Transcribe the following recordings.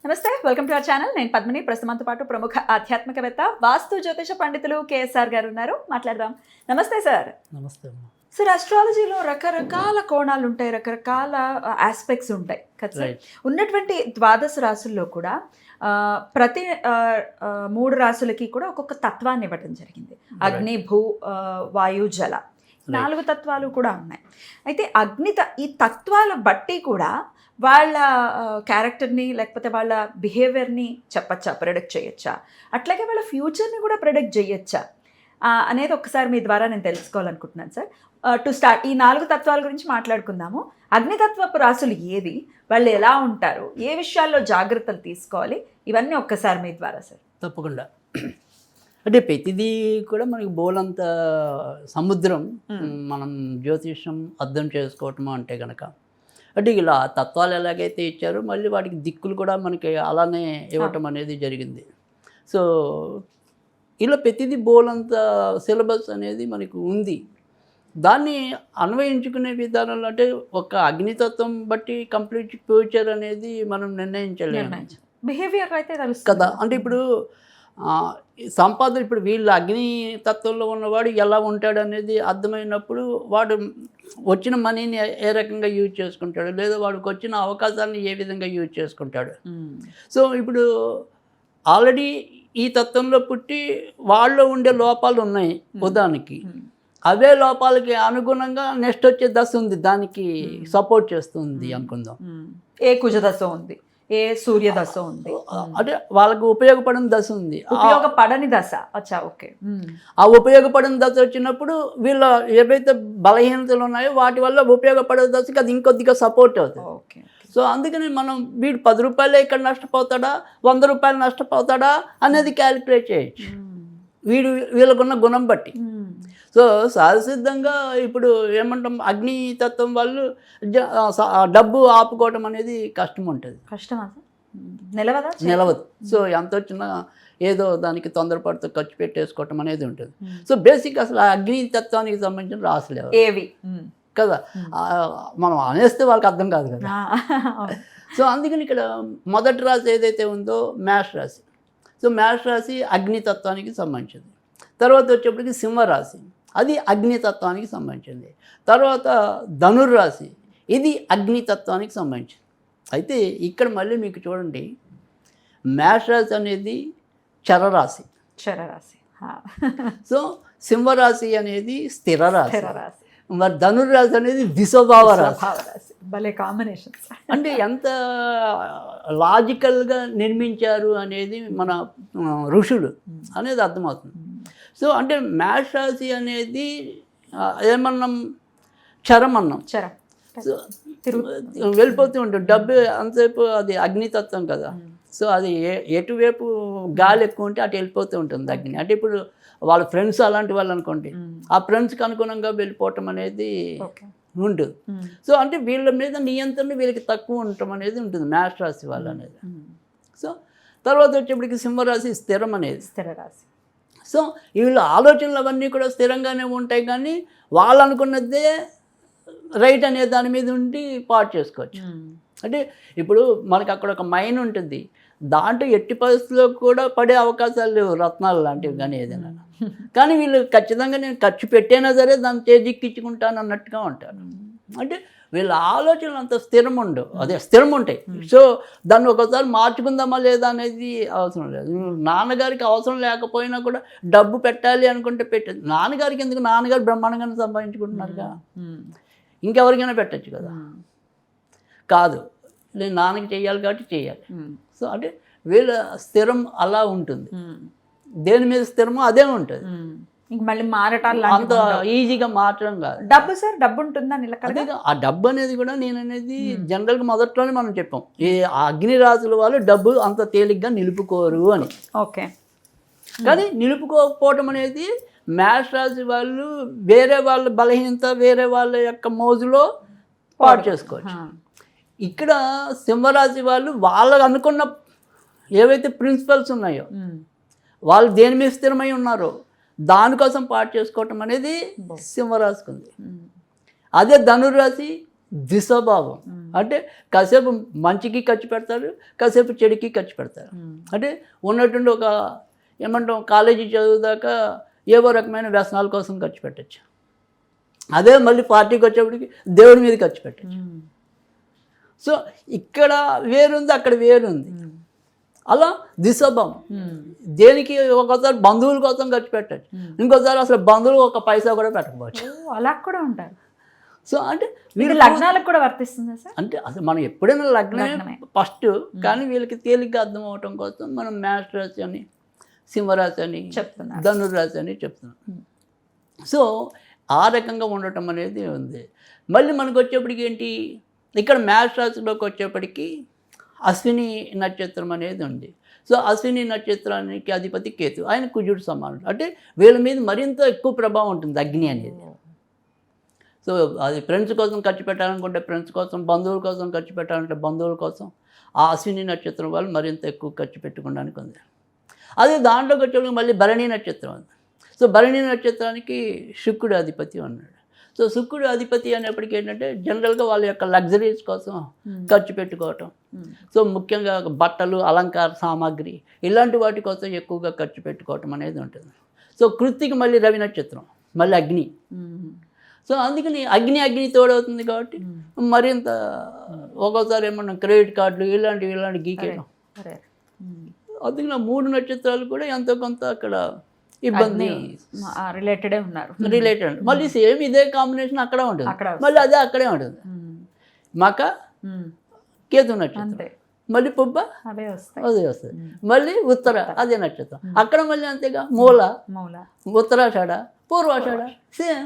నమస్తే, welcome to our channel. నేను పద్మిని. ప్రస్తుతంతో పాటు ప్రముఖ ఆధ్యాత్మికవేత్త, వాస్తు జ్యోతిష పండితులు కేఎస్ఆర్ గారు ఉన్నారు. మాట్లాడదాం. నమస్తే సార్. నమస్తే అమ్మా. సార్, అస్ట్రాలజీలో రకరకాల కోణాలు ఉంటాయి, రకరకాల ఆస్పెక్ట్స్ ఉంటాయి కదా సార్. ఉన్నటువంటి ద్వాదశ రాసుల్లో కూడా ప్రతి 3 రాసులకి కూడా ఒక్కొక్క తత్వాన్ని ఇవ్వడం జరిగింది. అగ్ని, భూ, వాయు, జల 4 తత్వాలు కూడా ఉన్నాయి. అయితే ఈ తత్వాల బట్టి కూడా వాళ్ళ క్యారెక్టర్ని లేకపోతే వాళ్ళ బిహేవియర్ని చెప్పచ్చా, ప్రెడిక్ట్ చేయొచ్చా, అట్లాగే వాళ్ళ ఫ్యూచర్ని కూడా ప్రెడిక్ట్ చేయొచ్చా అనేది ఒకసారి మీ ద్వారా నేను తెలుసుకోవాలనుకుంటున్నాను సార్. టు స్టార్ట్ ఈ 4 తత్వాల గురించి మాట్లాడుకుందాము. అగ్నితత్వపు రాసులు ఏవి, వాళ్ళు ఎలా ఉంటారు, ఏ విషయాల్లో జాగ్రత్తలు తీసుకోవాలి, ఇవన్నీ ఒక్కసారి మీ ద్వారా సార్. తప్పకుండా. అంటే ప్రతిదీ కూడా మనకి బోలంత సముద్రం మనం జ్యోతిషం అర్థం చేసుకోవటము అంటే కనుక, అంటే ఇలా తత్వాలు ఎలాగైతే ఇచ్చారో మళ్ళీ వాటికి దిక్కులు కూడా మనకి అలానే ఇవ్వటం అనేది జరిగింది. సో ఇలా ప్రతిదీ బోలంత సిలబస్ అనేది మనకు ఉంది. దాన్ని అన్వయించుకునే విధానంలో అంటే ఒక అగ్నితత్వం బట్టి కంప్లీట్ ఫ్యూచర్ అనేది మనం నిర్ణయించలేము. బిహేవియర్ అయితే తెలుసు కదా. అంటే ఇప్పుడు సంపాదన, ఇప్పుడు వీళ్ళు అగ్ని తత్వంలో ఉన్నవాడు ఎలా ఉంటాడు అనేది అర్థమైనప్పుడు వాడు వచ్చిన మనీని ఏ రకంగా యూజ్ చేసుకుంటాడు, లేదా వాడికి వచ్చిన అవకాశాన్ని ఏ విధంగా యూజ్ చేసుకుంటాడు. సో ఇప్పుడు ఆల్రెడీ ఈ తత్వంలో పుట్టి వాళ్ళలో ఉండే లోపాలు ఉన్నాయి ఉదాహరణకి. అవే లోపాలకి అనుగుణంగా నెక్స్ట్ వచ్చే దశ ఉంది, దానికి సపోర్ట్ చేస్తుంది అనుకుందాం. ఏ కుజదశ ఉంది, ఏ సూర్య దశ ఉంది, అంటే వాళ్ళకు ఉపయోగపడిన దశ ఉంది, ఉపయోగపడని దశ. అచ్చా, ఓకే. ఆ ఉపయోగపడిన దశ వచ్చినప్పుడు వీళ్ళ ఏవైతే బలహీనతలు ఉన్నాయో వాటి వల్ల ఉపయోగపడే దశకి అది ఇంకొద్దిగా సపోర్ట్ అవుతుంది. ఓకే. సో అందుకని మనం వీడు 10 రూపాయలే ఇక్కడ నష్టపోతాడా, 100 రూపాయలు నష్టపోతాడా అనేది క్యాలిక్యులేట్ చేయొచ్చు వీళ్ళకున్న గుణం బట్టి. సో సహజసిద్ధంగా ఇప్పుడు ఏమంటాం, అగ్నితత్వం వాళ్ళు డబ్బు ఆపుకోవటం అనేది కష్టం ఉంటుంది. కష్టమా? నిలవదు. సో ఎంత వచ్చినా ఏదో దానికి తొందరపడుతూ ఖర్చు పెట్టేసుకోవటం అనేది ఉంటుంది. సో బేసిక్ అసలు అగ్నితత్వానికి సంబంధించిన రాసులేవు ఏవి కదా, మనం అనేస్తే వాళ్ళకి అర్థం కాదు కదా. సో అందుకని ఇక్కడ మొదటి రాశి ఏదైతే ఉందో మేష రాశి. సో మేష రాశి అగ్నితత్వానికి సంబంధించింది. తర్వాత వచ్చేప్పటికి సింహరాశి, అది అగ్నితత్వానికి సంబంధించింది. తర్వాత ధనుర్రాశి, ఇది అగ్నితత్వానికి సంబంధించింది. అయితే ఇక్కడ మళ్ళీ మీకు చూడండి, మేషరాశి అనేది చరరాశి. సో సింహరాశి అనేది స్థిర రాశి. మరి ధనుర్రాశి అనేది విశ్వభావ రాశి. భలే కాంబినేషన్. అంటే ఎంత లాజికల్గా నిర్మించారు అనేది మన ఋషులు అనేది అర్థమవుతుంది. సో అంటే మేష రాశి అనేది ఏమన్నాం, చరమన్నాం. సో వెళ్ళిపోతూ ఉంటుంది డబ్బు అంతసేపు, అది అగ్నితత్వం కదా. సో అది ఎటువైపు గాలి ఎక్కువ ఉంటే అటు వెళ్ళిపోతూ ఉంటుంది అగ్ని. అంటే ఇప్పుడు వాళ్ళ ఫ్రెండ్స్ అలాంటి వాళ్ళు అనుకోండి, ఆ ఫ్రెండ్స్కి అనుగుణంగా వెళ్ళిపోవటం అనేది ఉంటుంది. సో అంటే వీళ్ళ మీద నియంత్రణ వీళ్ళకి తక్కువ ఉండటం అనేది ఉంటుంది మేష రాశి వాళ్ళు అనేది. సో తర్వాత వచ్చేప్పటికి సింహరాశి స్థిరం అనేది. స్థిర రాశి. సో వీళ్ళ ఆలోచనలు అవన్నీ కూడా స్థిరంగానే ఉంటాయి, కానీ వాళ్ళు అనుకున్నదే రైట్ అనే దాని మీద ఉండి పాటు చేసుకోవచ్చు. అంటే ఇప్పుడు మనకు అక్కడ ఒక మైన్ ఉంటుంది, దాంట్లో ఎట్టి పరిస్థితుల్లో కూడా పడే అవకాశాలు లేవు, రత్నాలు లాంటివి కానీ ఏదైనా. కానీ వీళ్ళు ఖచ్చితంగా నేను ఖర్చు పెట్టైనా సరే దాన్ని చేజిక్కించుకుంటాను అన్నట్టుగా ఉంటారు. అంటే వీళ్ళ ఆలోచనలు అంత స్థిరం ఉండవు, అదే స్థిరం ఉంటాయి. సో దాన్ని ఒకసారి మార్చుకుందామా లేదా అనేది అవసరం లేదు. నాన్నగారికి అవసరం లేకపోయినా కూడా డబ్బు పెట్టాలి అనుకుంటే పెట్టేది. నాన్నగారికి ఎందుకు, నాన్నగారు బ్రహ్మాండంగానే సంపాదించుకుంటున్నారుగా, ఇంకెవరికైనా పెట్టచ్చు కదా. కాదు, నేను నాన్నకి చేయాలి కాబట్టి చేయాలి. సో అంటే వీళ్ళ స్థిరం అలా ఉంటుంది, దేని మీద స్థిరమో అదే ఉంటుంది. మళ్ళీ మారటాలు అంత ఈజీగా మార్చడం కాదు. డబ్బు సార్, డబ్బు ఉంటుందా నిలకడ? ఆ డబ్బు అనేది కూడా నేను అనేది జనరల్గా మొదట్లోనే మనం చెప్పాం, ఈ అగ్ని రాశుల వాళ్ళు డబ్బు అంత తేలిగ్గా నిలుపుకోరు అని. ఓకే. కానీ నిలుపుకోకపోవటం అనేది మేష రాశి వాళ్ళు వేరే వాళ్ళ బలహీనత, వేరే వాళ్ళ యొక్క మోజులో పాటు చేసుకోవచ్చు. ఇక్కడ సింహరాశి వాళ్ళు వాళ్ళకు అనుకున్న ఏవైతే ప్రిన్సిపల్స్ ఉన్నాయో, వాళ్ళు దేని మీద స్థిరమై ఉన్నారో దానికోసం పాటు చేసుకోవటం అనేది సింహరాశికి ఉంది. అదే ధనుర్రాశి దిశభావం అంటే కాసేపు మంచికి ఖర్చు పెడతారు, కాసేపు చెడుకి ఖర్చు పెడతారు. అంటే ఉన్నట్టుండి ఒక ఏమంటాం కాలేజీ చదువుదాకా ఏవో రకమైన వ్యసనాల కోసం ఖర్చు పెట్టచ్చు. అదే మళ్ళీ పార్టీకి వచ్చేప్పటికి దేవుడి మీద ఖర్చు పెట్టచ్చు. సో ఇక్కడ వేరుంది, అక్కడ వేరుంది. అలా దిశభావం. దేనికి ఒకసారి బంధువుల కోసం ఖర్చు పెట్టచ్చు, ఇంకోసారి అసలు బంధువులు ఒక పైసా కూడా పెట్టకపోవచ్చు. అలా కూడా ఉంటారు. సో అంటే వీళ్ళు లగ్నాలకు కూడా వర్తిస్తుందా సార్? అంటే అసలు మనం ఎప్పుడైనా లగ్నమే ఫస్ట్, కానీ వీళ్ళకి తేలిగ్గా అర్థం అవటం కోసం మనం మేష రాశి అని, సింహరాశి అని, ధనుర్రాశి అని చెప్తున్నాం. సో ఆ రకంగా ఉండటం అనేది ఉంది. మళ్ళీ మనకు వచ్చేప్పటికి ఏంటి, ఇక్కడ మేష రాశిలోకి వచ్చేప్పటికి అశ్విని నక్షత్రం అనేది ఉంది. సో అశ్విని నక్షత్రానికి అధిపతి కేతు, ఆయన కుజుడు సమానుడు. అంటే వీళ్ళ మీద మరింత ఎక్కువ ప్రభావం ఉంటుంది అగ్ని అనేది. సో అది ఫ్రెండ్స్ కోసం ఖర్చు పెట్టాలనుకుంటే ఫ్రెండ్స్ కోసం, బంధువుల కోసం ఖర్చు పెట్టాలంటే బంధువుల కోసం ఆ అశ్విని నక్షత్రం వాళ్ళు మరింత ఎక్కువ ఖర్చు పెట్టుకోవడానికి ఉంది. అదే దాంట్లోకి వచ్చేప్పుడు మళ్ళీ భరణి నక్షత్రం ఉంది. సో భరణి నక్షత్రానికి శుక్రుడు అధిపతి అన్నాడు. సో శుక్రుడు అధిపతి అనేప్పటికీ ఏంటంటే జనరల్గా వాళ్ళ యొక్క లగ్జరీస్ కోసం ఖర్చు పెట్టుకోవటం. సో ముఖ్యంగా బట్టలు, అలంకార సామాగ్రి ఇలాంటి వాటి కోసం ఎక్కువగా ఖర్చు పెట్టుకోవటం అనేది ఉంటుంది. సో కృత్తికి మళ్ళీ రవి నక్షత్రం, మళ్ళీ అగ్ని. సో అందుకని అగ్ని తోడవుతుంది కాబట్టి మరింత ఒక్కోసారి ఏమన్నా క్రెడిట్ కార్డులు ఇలాంటివి గీకేయడం. అందుకని 3 నక్షత్రాలు కూడా ఎంతో కొంత అక్కడ ఇబ్బంది రిలేటెడ్. మళ్ళీ సేమ్ ఇదే కాంబినేషన్ అక్కడ ఉంటుంది, మళ్ళీ అదే అక్కడే ఉంటుంది. మక కేతు నక్షత్రం, మళ్ళీ పుబ్బ అదే వస్తుంది, మళ్ళీ ఉత్తర అదే నక్షత్రం, అక్కడ మళ్ళీ అంతేగా మూల, ఉత్తరాషాఢ, పూర్వాషాఢ, సేమ్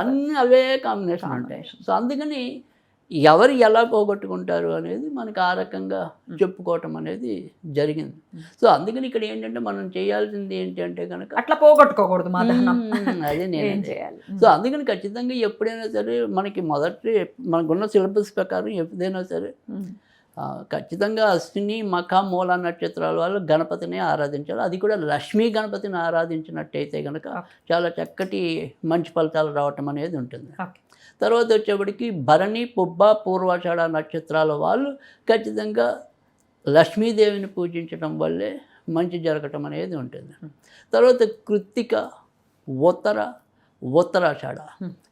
అన్నీ అవే కాంబినేషన్ ఉంటాయి. సో అందుకని ఎవరు ఎలా పోగొట్టుకుంటారు అనేది మనకు ఆ రకంగా చెప్పుకోవటం అనేది జరిగింది. సో అందుకని ఇక్కడ ఏంటంటే మనం చేయాల్సింది ఏంటంటే కనుక అట్లా పోగొట్టుకోకూడదు, అదే నేను చేయాలి. సో అందుకని ఖచ్చితంగా ఎప్పుడైనా సరే మనకున్న సిలబస్ ప్రకారం ఎప్పుడైనా సరే ఖచ్చితంగా అశ్విని, మఖ, మూల నక్షత్రాల వాళ్ళు గణపతిని ఆరాధించాలి. అది కూడా లక్ష్మీ గణపతిని ఆరాధించినట్టయితే కనుక చాలా చక్కటి మంచి ఫలితాలు రావటం అనేది ఉంటుంది. తర్వాత వచ్చేప్పటికి భరణి, పుబ్బ, పూర్వాషాఢ నక్షత్రాల వాళ్ళు ఖచ్చితంగా లక్ష్మీదేవిని పూజించడం వల్లే మంచి జరగటం అనేది ఉంటుంది. తర్వాత కృత్తిక, ఉత్తరాషాఢ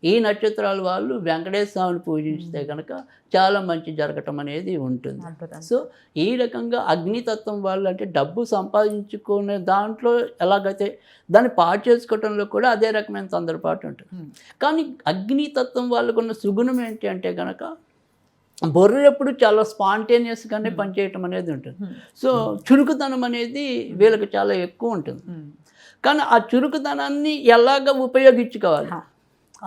ఈ నక్షత్రాల వాళ్ళు వెంకటేశ్వర స్వామిని పూజిస్తే కనుక చాలా మంచి జరగటం అనేది ఉంటుంది. సో ఈ రకంగా అగ్నితత్వం వాళ్ళు అంటే డబ్బు సంపాదించుకునే దాంట్లో ఎలాగైతే దాన్ని పాటు చేసుకోవటంలో కూడా అదే రకమైన తొందరపాటు ఉంటుంది. కానీ అగ్నితత్వం వాళ్ళకున్న సుగుణం ఏంటి అంటే కనుక బొర్ర ఎప్పుడు చాలా స్పాంటేనియస్గానే పనిచేయటం అనేది ఉంటుంది. సో చురుకుతనం అనేది వీళ్ళకి చాలా ఎక్కువ ఉంటుంది. కానీ ఆ చురుకుతనాన్ని ఎలాగ ఉపయోగించుకోవాలి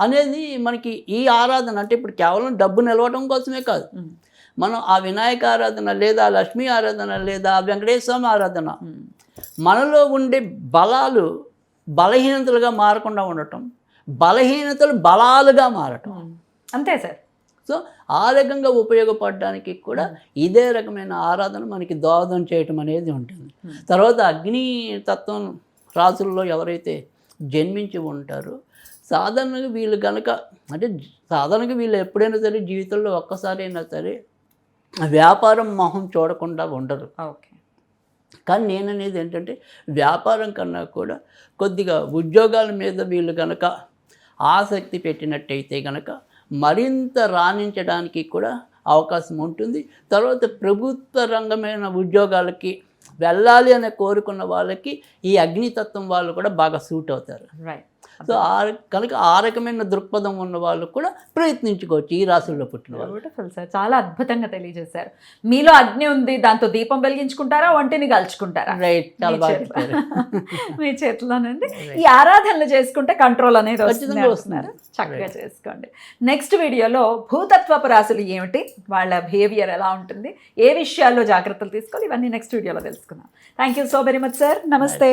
అనేది మనకి ఈ ఆరాధన అంటే ఇప్పుడు కేవలం డబ్బు నిలవటం కోసమే కాదు, మనం ఆ వినాయక ఆరాధన లేదా లక్ష్మీ ఆరాధన లేదా వెంకటేశ్వర స్వామి ఆరాధన మనలో ఉండే బలాలు బలహీనతలుగా మారకుండా ఉండటం, బలహీనతలు బలాలుగా మారటం. అంతే సార్. సో ఆ రకంగా ఉపయోగపడడానికి కూడా ఇదే రకమైన ఆరాధన మనకి దోహదం చేయటం అనేది ఉంటుంది. తర్వాత అగ్ని తత్వం రాసుల్లో ఎవరైతే జన్మించి ఉంటారో సాధారణంగా వీళ్ళు కనుక అంటే సాధారణంగా వీళ్ళు ఎప్పుడైనా సరే జీవితంలో ఒక్కసారి అయినా సరే వ్యాపారం మొహం చూడకుండా ఉండరు. కానీ నేను అనేది ఏంటంటే వ్యాపారం కన్నా కూడా కొద్దిగా ఉద్యోగాల మీద వీళ్ళు కనుక ఆసక్తి పెట్టినట్టయితే కనుక మరింత రాణించడానికి కూడా అవకాశం ఉంటుంది. తర్వాత ప్రభుత్వ రంగమైన ఉద్యోగాలకి వెళ్ళాలి అని కోరుకున్న వాళ్ళకి ఈ అగ్నితత్వం వాళ్ళు కూడా బాగా సూట్ అవుతారు. సో కనుక ఆ రకమైన దృక్పథం ఉన్న వాళ్ళు కూడా ప్రయత్నించుకోవచ్చు ఈ రాశుల్లో పుట్టిన వాళ్ళు. బ్యూటిఫుల్ సార్, చాలా అద్భుతంగా తెలియజేశారు. మీలో అగ్ని ఉంది, దాంతో దీపం వెలిగించుకుంటారా, వంటిని కలుచుకుంటారా? రైట్, చాలా బాగా మీ చేతిలోనండి. ఈ ఆరాధనలు చేసుకుంటే కంట్రోల్ అనేది వస్తున్నారు, చక్కగా చేసుకోండి. నెక్స్ట్ వీడియోలో భూతత్వపు రాశులు ఏమిటి, వాళ్ళ బిహేవియర్ ఎలా ఉంటుంది, ఏ విషయాల్లో జాగ్రత్తలు తీసుకోవాలి, ఇవన్నీ నెక్స్ట్ వీడియోలో తెలుసుకుందాం. Thank you so very much sir. నమస్తే.